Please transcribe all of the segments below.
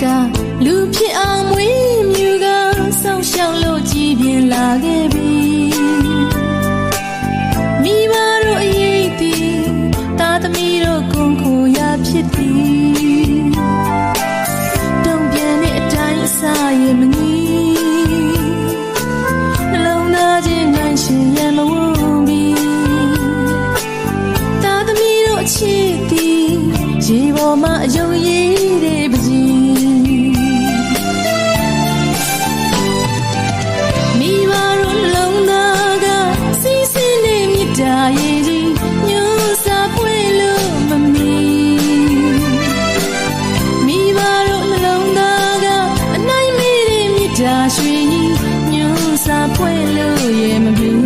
ကလူဖြစ်အောင်မွေးမြူကစောင့်ရှောက်လို့ကြည်ပြင်းလာခဲ့ပြီမိဘတို့အရေးသည်သားသမီးတို့ကိုယ်ကိုရဖြစ်သည်တုံ့ပြန်တဲ့အတိုင်းအစာရဲ့မနီနှလုံးသားချင်းနိုင်ရှင်ရမဝုန်းပြီသားသမီးတို့အချစ်သည်ရေပေါ်မှာအယုံရည်တဲ့ပကြီးမိဘတို့နှလုံးသားကစီးစင်းတဲ့မြတ်တာရဲ့ကြီးညှို့စာပွေလို့မမီမိဘတို့နှလုံးသားကအနိုင်မေးတဲ့မြတ်တာရွှေကြီးညှို့စာပွေလို့ရဲ့မပြီး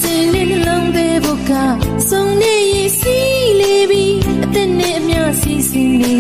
စင်လေးနှလုံးသေးဘုကစုံနေစီးလေပြီအသက်နဲ့အမျှစီးစင်းနေ